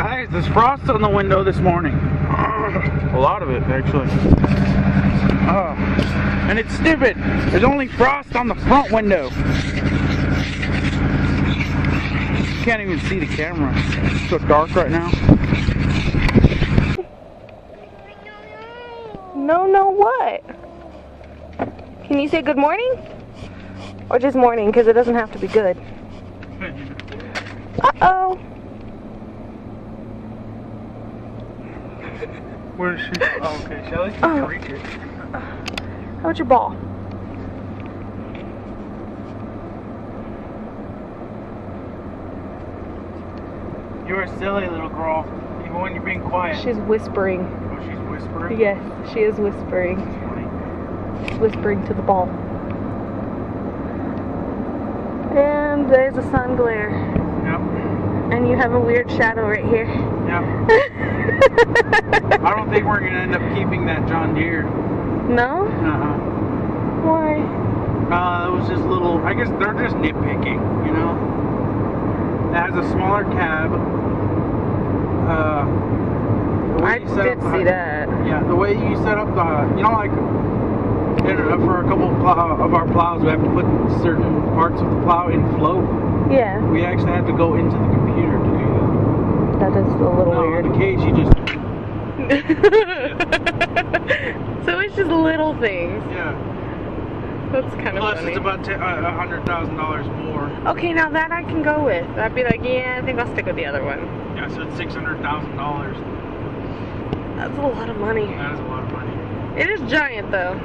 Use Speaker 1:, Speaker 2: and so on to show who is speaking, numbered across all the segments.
Speaker 1: Guys, there's frost on the window this morning. A lot of it, actually. And it's stupid. There's only frost on the front window. Can't even see the camera. It's so dark right now.
Speaker 2: No, what? Can you say good morning? Or just morning, because it doesn't have to be good. Uh-oh.
Speaker 1: Where is she? Oh, okay. Shelly can reach it.
Speaker 2: How about your ball?
Speaker 1: You're a silly little girl, even when you're being quiet.
Speaker 2: She's whispering.
Speaker 1: Oh, she's whispering?
Speaker 2: Yes, she is whispering.
Speaker 1: That's funny.
Speaker 2: She's whispering to the ball. And there's a sun glare.
Speaker 1: Yep.
Speaker 2: And you have a weird shadow right here.
Speaker 1: Yep. I don't think we're going to end up keeping that John Deere.
Speaker 2: No?
Speaker 1: Uh-huh.
Speaker 2: Why?
Speaker 1: It was just little, I guess they're just nitpicking, you know? It has a smaller cab.
Speaker 2: I did see that.
Speaker 1: Yeah, the way you set up the, you know, like, for a couple of our plows, we have to put certain parts of the plow in float.
Speaker 2: Yeah.
Speaker 1: We actually have to go into the computer to do that.
Speaker 2: That is a little weird.
Speaker 1: In the cage, you just...
Speaker 2: So it's just little things.
Speaker 1: Yeah.
Speaker 2: That's kind of
Speaker 1: funny.
Speaker 2: funny.
Speaker 1: It's about $100,000 more.
Speaker 2: Okay, now that I can go with. I'd be like, yeah, I think I'll stick with the other one.
Speaker 1: Yeah, so it's $600,000.
Speaker 2: That's a lot of money.
Speaker 1: That is a lot of money.
Speaker 2: It is giant, though.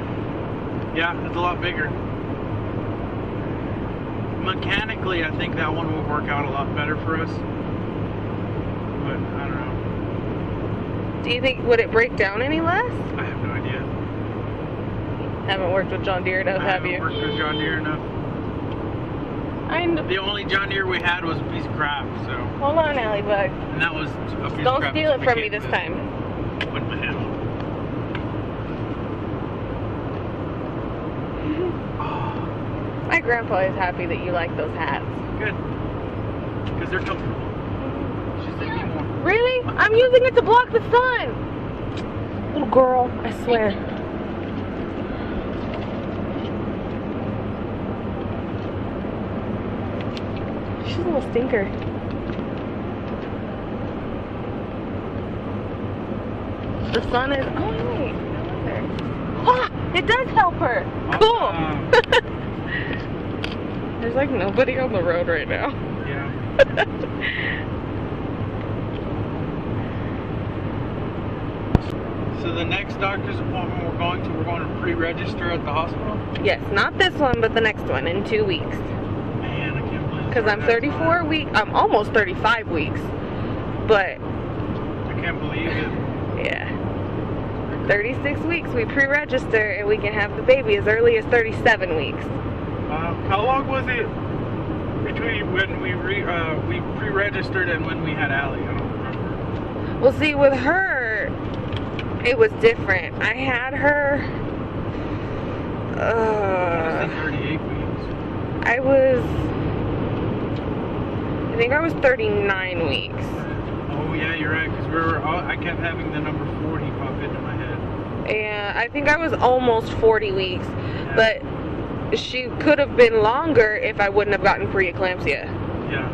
Speaker 1: Yeah, it's a lot bigger. Mechanically, I think that one will work out a lot better for us. But, I don't know.
Speaker 2: Do you think, would it break down any less?
Speaker 1: I have no idea.
Speaker 2: Haven't worked with John Deere enough, have you?
Speaker 1: I haven't worked with John Deere enough. The only John Deere we had was a piece of crap, so.
Speaker 2: Hold on, Allie Bug.
Speaker 1: And that was a piece of crap.
Speaker 2: Don't steal it from me this time.
Speaker 1: With my hand.
Speaker 2: My grandpa is happy that you like those hats.
Speaker 1: Good. Because they're comfortable. She said me more.
Speaker 2: Really? I'm using it to block the sun. Little girl, I swear. She's a little stinker. The sun is... Oh, wait. Ah, it does help her. Cool. There's like nobody on the road right now.
Speaker 1: Yeah. So the next doctor's appointment we're going to pre-register at the hospital?
Speaker 2: Yes, not this one, but the next one in 2 weeks.
Speaker 1: Man, I can't believe it.
Speaker 2: Because I'm 34 weeks, I'm almost 35 weeks, but...
Speaker 1: I can't believe it.
Speaker 2: Yeah. 36 weeks we pre-register and we can have the baby as early as 37 weeks.
Speaker 1: How long was it between when we pre-registered and when we had Allie? I don't remember.
Speaker 2: Well, see, with her, it was different. I had her...
Speaker 1: I was 38 weeks.
Speaker 2: I think I was 39 weeks.
Speaker 1: Oh yeah, you're right, because I kept having the number 40 pop into my head.
Speaker 2: And I think I was almost 40 weeks, but she could have been longer if I wouldn't have gotten preeclampsia.
Speaker 1: Yeah.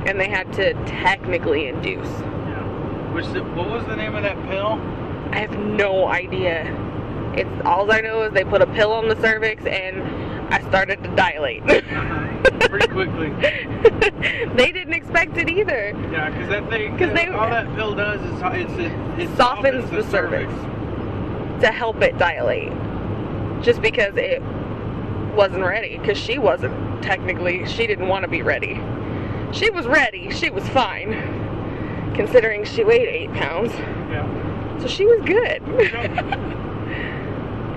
Speaker 2: And they had to technically induce.
Speaker 1: Yeah. What was the name of that pill?
Speaker 2: I have no idea. It's all I know is they put a pill on the cervix and I started to dilate.
Speaker 1: Pretty quickly.
Speaker 2: They didn't expect it either.
Speaker 1: Yeah, because that thing, all that pill does is it
Speaker 2: softens the cervix to help it dilate. Just because it wasn't ready, because she wasn't technically, she didn't want to be ready. She was ready, she was fine, considering she weighed 8 pounds.
Speaker 1: Yeah.
Speaker 2: So she was good.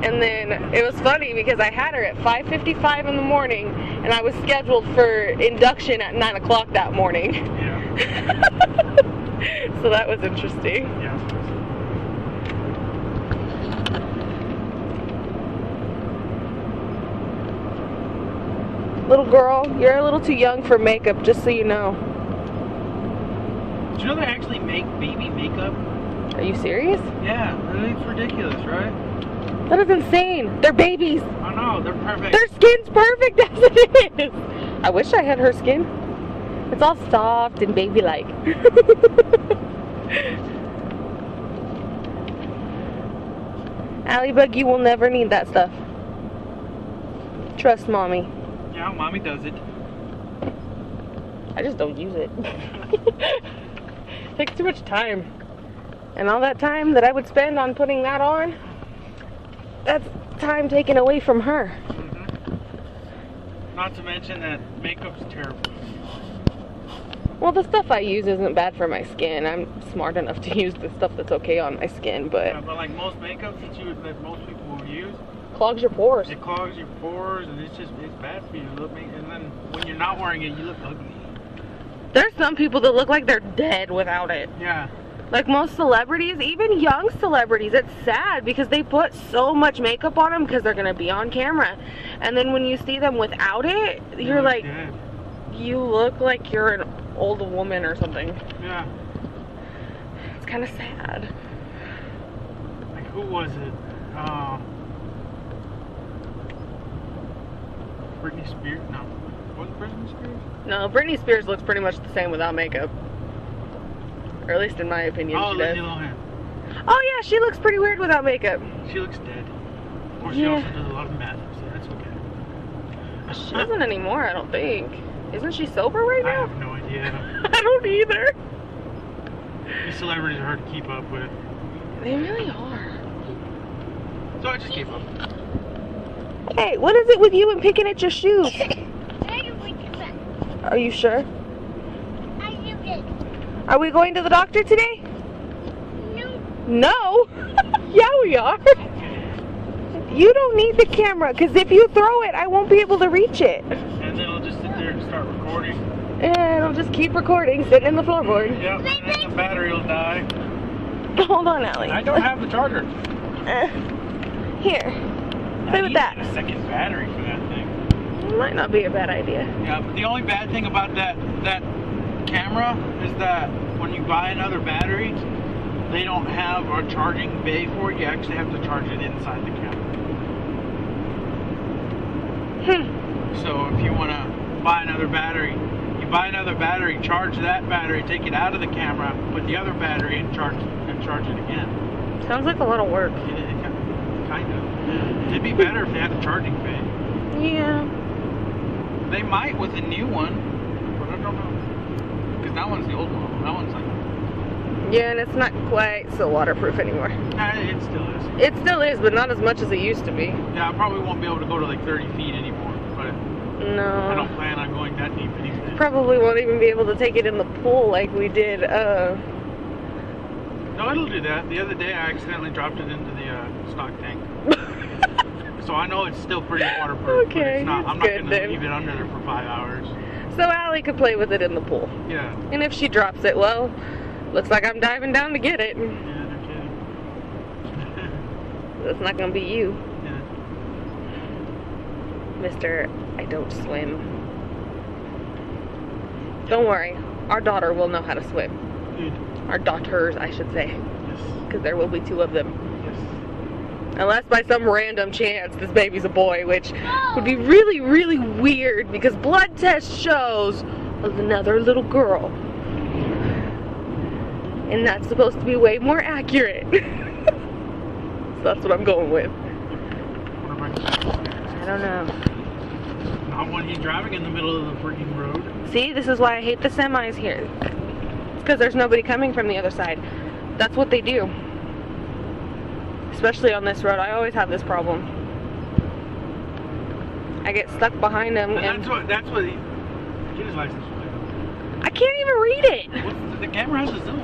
Speaker 2: And then it was funny because I had her at 5:55 in the morning and I was scheduled for induction at 9 o'clock that morning.
Speaker 1: Yeah.
Speaker 2: So that was interesting.
Speaker 1: Yeah.
Speaker 2: Little girl, you're a little too young for makeup, just so you know.
Speaker 1: you know they actually make baby makeup?
Speaker 2: Are you serious?
Speaker 1: Yeah, it's ridiculous, right?
Speaker 2: That is insane. They're babies.
Speaker 1: I know, they're perfect.
Speaker 2: Their skin's perfect as it is. I wish I had her skin. It's all soft and baby-like. Allybug, you will never need that stuff. Trust mommy.
Speaker 1: Yeah, mommy does it.
Speaker 2: I just don't use it. It takes too much time. And all that time that I would spend on putting that on, that's time taken away from her.
Speaker 1: Not to mention that makeup's terrible.
Speaker 2: Well, the stuff I use isn't bad for my skin. I'm smart enough to use the stuff that's okay on my skin, but...
Speaker 1: Yeah, but like most makeup that most people will use...
Speaker 2: Clogs your pores.
Speaker 1: It clogs your pores, and it's bad for you. And then when you're not wearing it, you look ugly.
Speaker 2: There's some people that look like they're dead without it.
Speaker 1: Yeah.
Speaker 2: Like most celebrities, even young celebrities, it's sad because they put so much makeup on them because they're going to be on camera. And then when you see them without it, you're like,
Speaker 1: dead.
Speaker 2: You look like you're an old woman or something.
Speaker 1: Yeah.
Speaker 2: It's kind of sad.
Speaker 1: Like, who was it? Britney Spears? No. Was it Britney Spears?
Speaker 2: No, Britney Spears looks pretty much the same without makeup. Or at least in my opinion, she does.
Speaker 1: Lindsay Lohan.
Speaker 2: Oh yeah, she looks pretty weird without makeup.
Speaker 1: She looks dead. Or she also does a lot of meth, so that's okay.
Speaker 2: She doesn't anymore, I don't think. Isn't she sober right now?
Speaker 1: I have no idea.
Speaker 2: I don't either.
Speaker 1: These celebrities are hard to keep up with.
Speaker 2: They really are.
Speaker 1: So I just gave up.
Speaker 2: Hey, what is it with you and picking at your shoes? Are you sure? Are we going to the doctor today? No? Yeah, we are. You don't need the camera, because if you throw it, I won't be able to reach it.
Speaker 1: And then it'll just sit there and start recording.
Speaker 2: Yeah, it'll just keep recording, sitting in the floorboard.
Speaker 1: Yep, and then the battery will die.
Speaker 2: Hold on, Allie.
Speaker 1: I don't have the charger.
Speaker 2: Here. Play with that.
Speaker 1: A second battery for that thing.
Speaker 2: Might not be a bad idea.
Speaker 1: Yeah, but the only bad thing about that camera is that when you buy another battery, they don't have a charging bay for it. You actually have to charge it inside the camera. So if you want to buy another battery, you buy another battery, charge that battery, take it out of the camera, put the other battery and charge it again.
Speaker 2: Sounds like a lot of work.
Speaker 1: Kind of. It'd be better if they had a charging bay.
Speaker 2: Yeah.
Speaker 1: They might with a new one, but I don't know. Because that one's the old one. That one's like...
Speaker 2: Yeah, and it's not quite so waterproof anymore.
Speaker 1: It still is.
Speaker 2: It still is, but not as much as it used to be.
Speaker 1: Yeah, I probably won't be able to go to like 30 feet anymore, but
Speaker 2: no.
Speaker 1: I don't plan on going that deep anymore.
Speaker 2: Probably won't even be able to take it in the pool like we did.
Speaker 1: No, it'll do that. The other day I accidentally dropped it into the stock tank. So I know it's still pretty waterproof.
Speaker 2: Okay,
Speaker 1: but it's not, I'm not going to
Speaker 2: then.
Speaker 1: leave it under there for 5 hours.
Speaker 2: So Allie could play with it in the pool.
Speaker 1: Yeah.
Speaker 2: And if she drops it, well, looks like I'm diving down to get it.
Speaker 1: Yeah, no kidding.
Speaker 2: That's not going to be you.
Speaker 1: Yeah.
Speaker 2: Mr. I don't swim. Don't worry. Our daughter will know how to swim.
Speaker 1: Good.
Speaker 2: Our daughters, I should say.
Speaker 1: Yes.
Speaker 2: Because there will be 2 of them.
Speaker 1: Yes.
Speaker 2: Unless by some random chance this baby's a boy, which would be really, really weird because blood test shows another little girl. And that's supposed to be way more accurate. So that's what I'm going with. I don't know.
Speaker 1: Not when he's driving in the middle of the freaking road.
Speaker 2: See, this is why I hate the semis here. It's because there's nobody coming from the other side. That's what they do. Especially on this road, I always have this problem. I get stuck behind them.
Speaker 1: And that's what he... Get his license plate.
Speaker 2: I can't even read it.
Speaker 1: The camera has a zoom.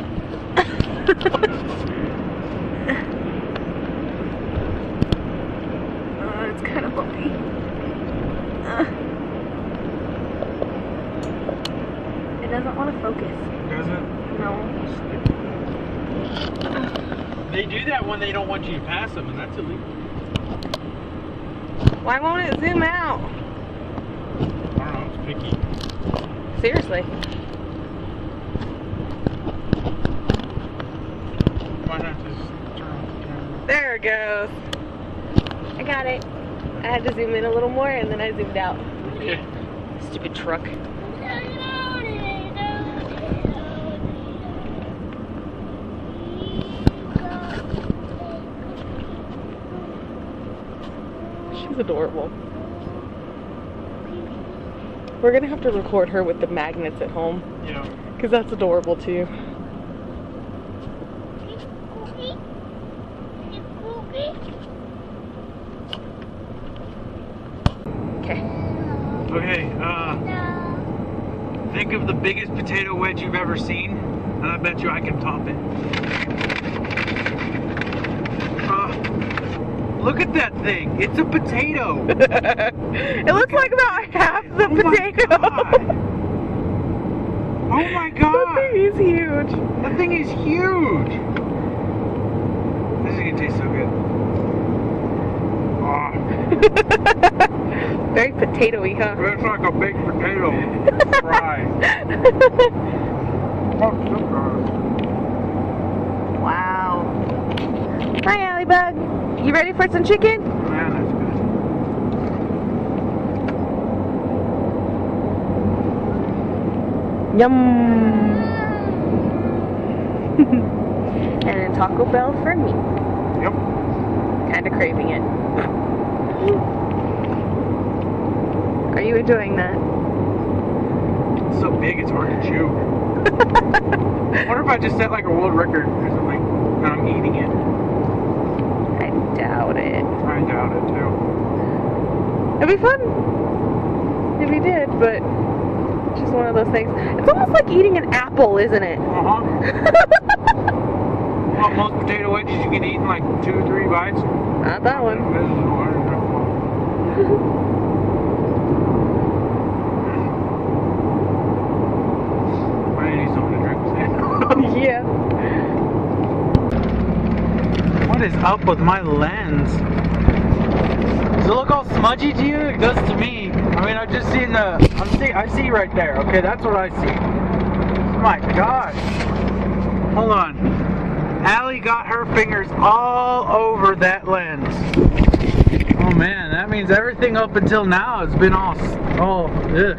Speaker 2: It's kind of bumpy. It doesn't want to focus.
Speaker 1: Does it?
Speaker 2: No.
Speaker 1: They do that when they don't want you to pass them, and that's illegal.
Speaker 2: Why won't it zoom out?
Speaker 1: I don't know, it's picky.
Speaker 2: Seriously. There it goes. I got it. I had to zoom in a little more and then I zoomed out.
Speaker 1: Okay.
Speaker 2: Stupid truck. She's adorable. We're gonna have to record her with the magnets at home.
Speaker 1: Yeah.
Speaker 2: Because that's adorable too. Okay.
Speaker 1: Okay, think of the biggest potato wedge you've ever seen, and I bet you I can top it. Look at that thing. It's a potato.
Speaker 2: It looks like about half the potato.
Speaker 1: Oh my god.
Speaker 2: That thing is huge.
Speaker 1: That thing is huge. This is gonna taste so good. Oh.
Speaker 2: Very potato-y, huh?
Speaker 1: It's like a baked potato fry.
Speaker 2: Wow. Hi, Allie Bug. You ready for some chicken?
Speaker 1: Man, that's good.
Speaker 2: Yum. And then Taco Bell for me.
Speaker 1: Yep.
Speaker 2: Kind of craving it. Are you enjoying that?
Speaker 1: It's so big, it's hard to chew. I wonder if I just set like a world record or something, and I'm eating it.
Speaker 2: I doubt it.
Speaker 1: I doubt it too.
Speaker 2: It'd be fun if you did, but it's just one of those things. It's almost like eating an apple, isn't it?
Speaker 1: Uh-huh. Well, most potato wedges you can eat in like 2 or 3 bites.
Speaker 2: Not that one.
Speaker 1: I need something to drink.
Speaker 2: Yeah.
Speaker 1: What is up with my lens? Does it look all smudgy to you? It does to me. I mean, I've just seen the. I see right there. Okay, that's what I see. Oh my gosh. Hold on. Allie got her fingers all over that lens. Oh man, that means everything up until now has been all. Oh, ugh.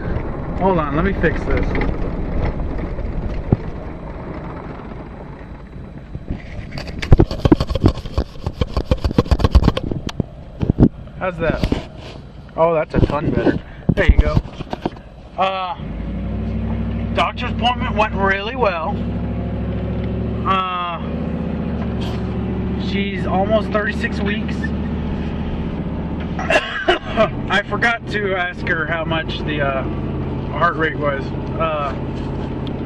Speaker 1: Hold on, let me fix this. How's that? Oh, that's a ton better. There you go. Doctor's appointment went really well. She's almost 36 weeks. I forgot to ask her how much the heart rate was,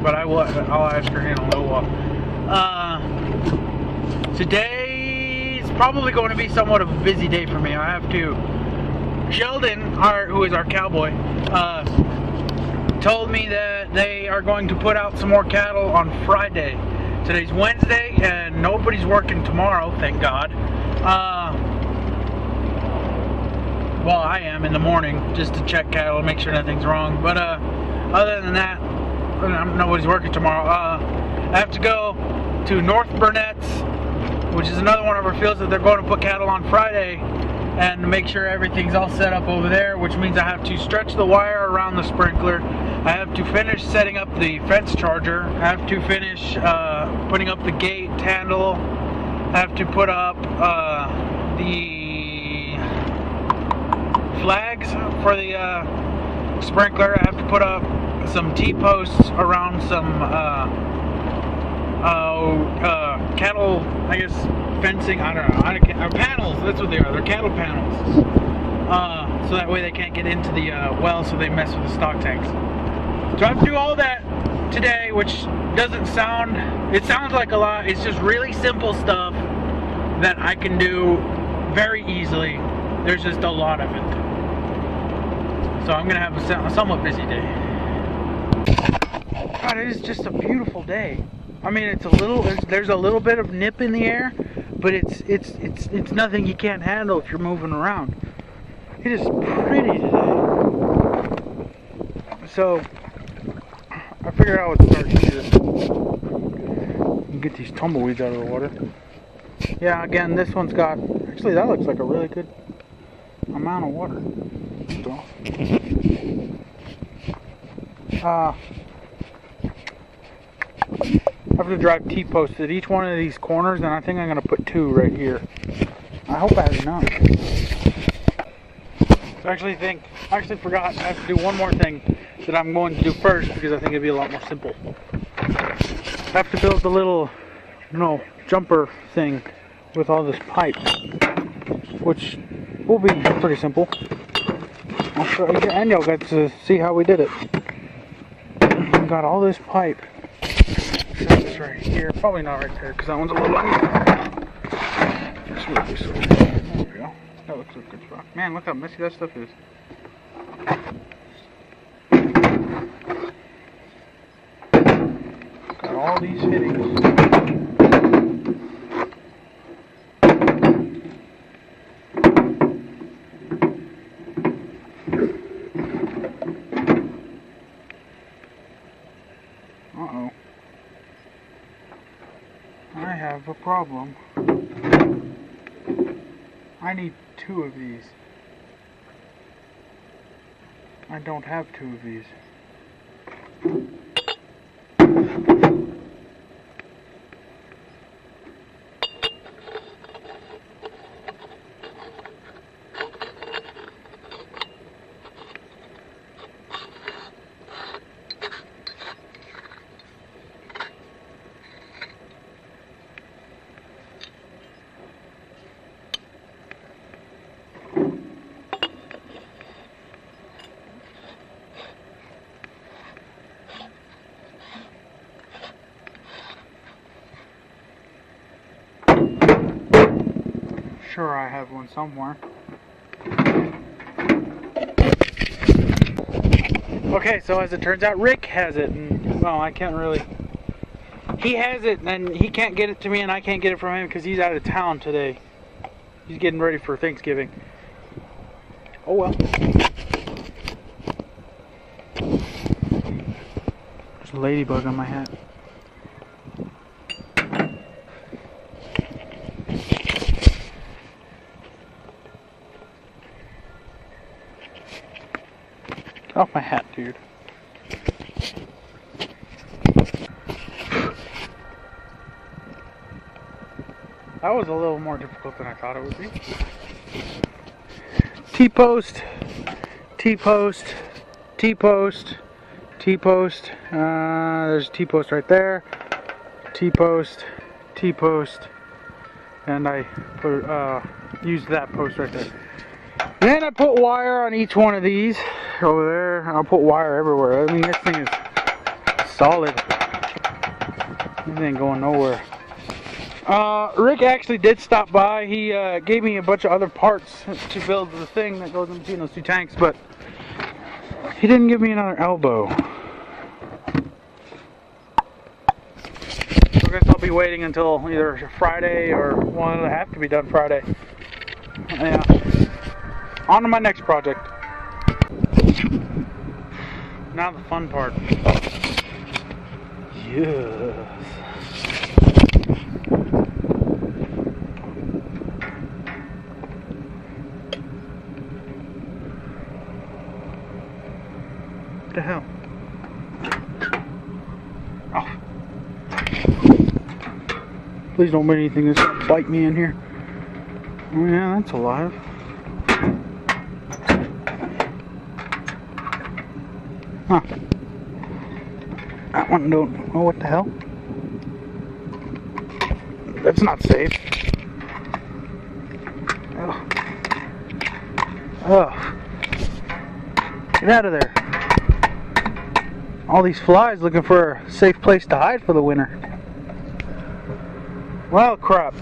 Speaker 1: but I'll ask her in a little while. Today's probably going to be somewhat of a busy day for me. I have to. Sheldon, who is our cowboy, told me that they are going to put out some more cattle on Friday. Today's Wednesday, and nobody's working tomorrow, thank God. Well, I am in the morning just to check cattle and make sure nothing's wrong. But other than that, nobody's working tomorrow. I have to go to North Burnett's, which is another one of our fields that they're going to put cattle on Friday, and make sure everything's all set up over there, which means I have to stretch the wire around the sprinkler. I have to finish setting up the fence charger. I have to finish putting up the gate handle. I have to put up the flags for the sprinkler. I have to put up some T-posts around some cattle, I guess, fencing. I don't know. Panels, that's what they are. They're cattle panels. So that way they can't get into the well, so they mess with the stock tanks. So I have to do all that today, which doesn't sound, it sounds like a lot. It's just really simple stuff that I can do very easily. There's just a lot of it. So I'm going to have a somewhat busy day. God, it is just a beautiful day. I mean, it's a little, there's a little bit of nip in the air, but it's nothing you can't handle if you're moving around. It is pretty today. So I figured I would start to do this and get these tumbleweeds out of the water. Yeah, again, this one's got, actually that looks like a really good amount of water. I have to drive T-posts at each one of these corners, and I think I'm going to put 2 right here. I hope I have enough. So I actually forgot, I have to do one more thing that I'm going to do first, because I think it'd be a lot more simple. I have to build the little, jumper thing with all this pipe, which will be pretty simple. I'll show you, and you'll get to see how we did it. We got all this pipe. Set this right here. Probably not right there, because that one's a little uneven. Just move this over. There we go. That looks like a good spot. Man, look how messy that stuff is. Got all these fittings. Uh-oh. I have a problem. I need 2 of these. I don't have 2 of these. Sure, I have one somewhere. Okay, so as it turns out, Rick has it, and well, I can't really. He has it, and he can't get it to me, and I can't get it from him because he's out of town today. He's getting ready for Thanksgiving. Oh well. There's a ladybug on my hat. Off my hat, dude. That was a little more difficult than I thought it would be. T-post, T-post, T-post, T-post. There's a T-post right there. T-post, T-post, and I put used that post right there. Then I put wire on each one of these over there. I'll put wire everywhere. I mean, this thing is solid. This ain't going nowhere. Rick actually did stop by. He gave me a bunch of other parts to build the thing that goes in between those 2 tanks, but he didn't give me another elbow. So I guess I'll be waiting until either Friday or, well, it'll have to be done Friday. Yeah. On to my next project. Now the fun part. Yes. What the hell? Oh. Please don't bring anything that's gonna bite me in here. Oh yeah, that's alive. Huh. That one don't know what the hell. That's not safe. Ugh. Ugh. Get out of there. All these flies looking for a safe place to hide for the winter. Well, crap.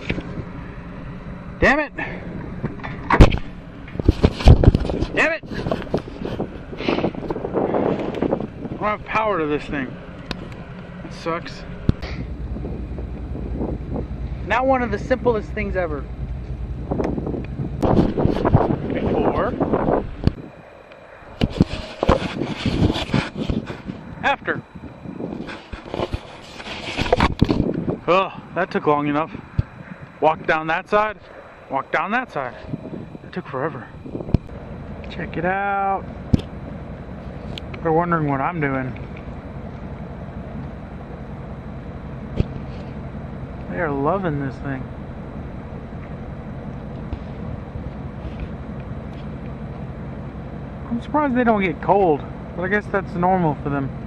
Speaker 1: Damn it. Damn it. I don't have power to this thing. That sucks. Not one of the simplest things ever. Before. After. Oh, that took long enough. walk down that side, walk down that side. It took forever. Check it out. They're wondering what I'm doing. They are loving this thing. I'm surprised they don't get cold, but I guess that's normal for them.